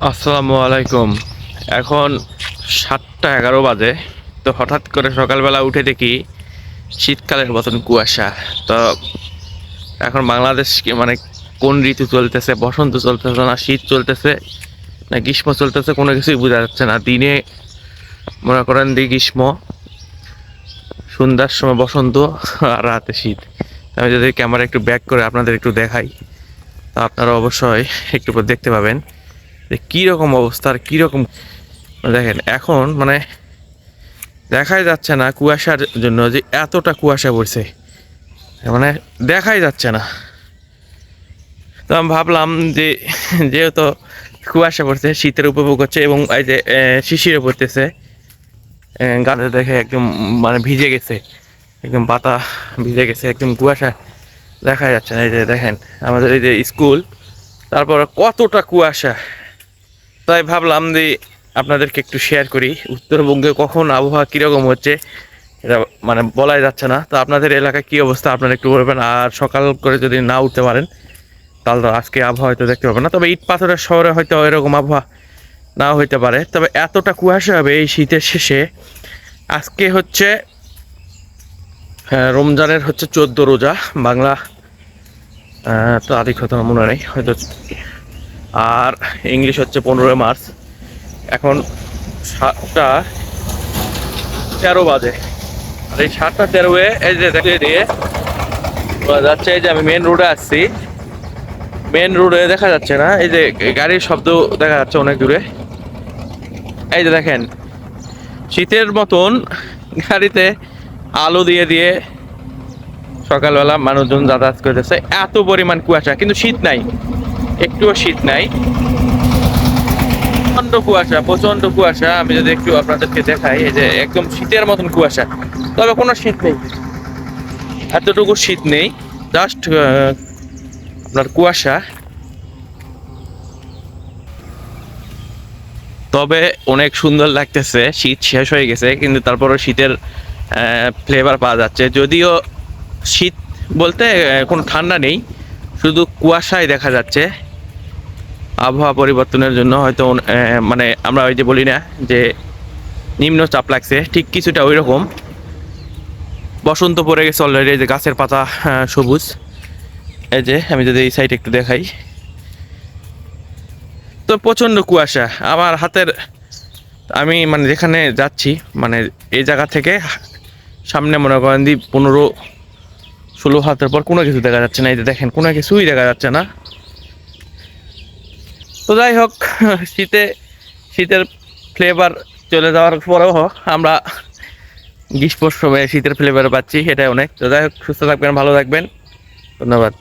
আসসালামু আলাইকুম। এখন 7টা 11 বাজে। তো হঠাৎ করে সকালবেলা উঠে দেখি শীতকালের মতন কুয়াশা। তো এখন বাংলাদেশ মানে কোন ঋতু চলতেছে, বসন্ত চলতেছে না শীত চলতেছে না গ্রীষ্ম চলতেছে, কোনো কিছুই বোঝা যাচ্ছে না। দিনে মনে করেন গ্রীষ্ম, সন্ধ্যার সময় বসন্ত, আর রাতে শীত। আমি যদি ক্যামেরা একটু ব্যাক করে আপনাদের একটু দেখাই, তা আপনারা অবশ্যই একটু পর দেখতে পাবেন যে কীরকম অবস্থা আর কীরকম। দেখেন এখন মানে দেখাই যাচ্ছে না কুয়াশার জন্য যে এতটা কুয়াশা পড়ছে, মানে দেখাই যাচ্ছে না। তো আমি ভাবলাম যে যেহেতু কুয়াশা পড়ছে, শীতের উপভোগ হচ্ছে এবং এই যে শিশিরে পড়তেছে, গাছে দেখে একদম মানে ভিজে গেছে, একদম পাতা ভিজে গেছে, একদম কুয়াশা দেখা যাচ্ছে না। এই যে দেখেন আমাদের এই যে স্কুল, তারপর কতটা কুয়াশা। তাই ভাবলাম যে আপনাদেরকে একটু শেয়ার করি উত্তরবঙ্গে কখন আবহাওয়া কীরকম হচ্ছে, এটা মানে বলাই যাচ্ছে না। তো আপনাদের এলাকায় কী অবস্থা আপনারা একটু বলবেন। আর সকাল করে যদি না উঠতে পারেন তাহলে তো আজকে আবহাওয়া হয়তো দেখতে পাবেন না। তবে ইট পাথরের শহরে হয়তো এরকম আবহাওয়া নাও হইতে পারে, তবে এতটা কুয়াশা হবে এই শীতের শেষে। আজকে হচ্ছে রমজানের হচ্ছে 14 রোজা, বাংলা তারিখ হয়তো মনে নেই হয়তো, আর ইংলিশ হচ্ছে 15 মার্চ। এখন 7টা 13 বাজে। আর এই 7টা 13-এ এই যে দেখে দিয়ে বোঝা যাচ্ছে, এই যে আমি মেন রোডে আসছি, মেন রোডে দেখা যাচ্ছে না, এই যে গাড়ির শব্দ দেখা যাচ্ছে অনেক দূরে। এই যে দেখেন শীতের মতন গাড়িতে আলো দিয়ে দিয়ে সকালবেলা মানুষজন যাতায়াত করতেছে, এত পরিমাণ কুয়াশা কিন্তু শীত নাই, একটুও শীত নাই, প্রচন্ড কুয়াশা, প্রচন্ড কুয়াশা। আমি যদি একটু আপনাদেরকে দেখাই, এই যে একদম শীতের মতন কুয়াশা, তবে কোনো শীত নেই, এতটুকু শীত নেই, জাস্ট আপনার কুয়াশা। তবে অনেক সুন্দর লাগতেছে, শীত শেষ হয়ে গেছে কিন্তু তারপরও শীতের ফ্লেভার পাওয়া যাচ্ছে। যদিও শীত বলতে কোনো ঠান্ডা নেই, শুধু কুয়াশাই দেখা যাচ্ছে। আবহাওয়া পরিবর্তনের জন্য হয়তো মানে আমরা ওই যে বলি না যে নিম্নচাপ লাগছে, ঠিক কিছুটা ওই রকম। বসন্ত পড়ে গেছে অলরেডি, যে গাছের পাতা সবুজ। এই যে আমি যদি এই সাইড একটু দেখাই, তো প্রচণ্ড কুয়াশা। আমার হাতের আমি মানে যেখানে যাচ্ছি, মানে এই জায়গা থেকে সামনে মনে করেন 15-16 হাতের পর কোনো কিছু দেখা যাচ্ছে না। এই যে দেখেন কোনো কিছুই দেখা যাচ্ছে না। তো যাই হোক, শীতের ফ্লেভার চলে যাওয়ার পরেও আমরা গ্রীষ্মর সময় শীতের ফ্লেভার পাচ্ছি, এটাই অনেক। তো যাই হোক, সুস্থ থাকবেন, ভালো থাকবেন, ধন্যবাদ।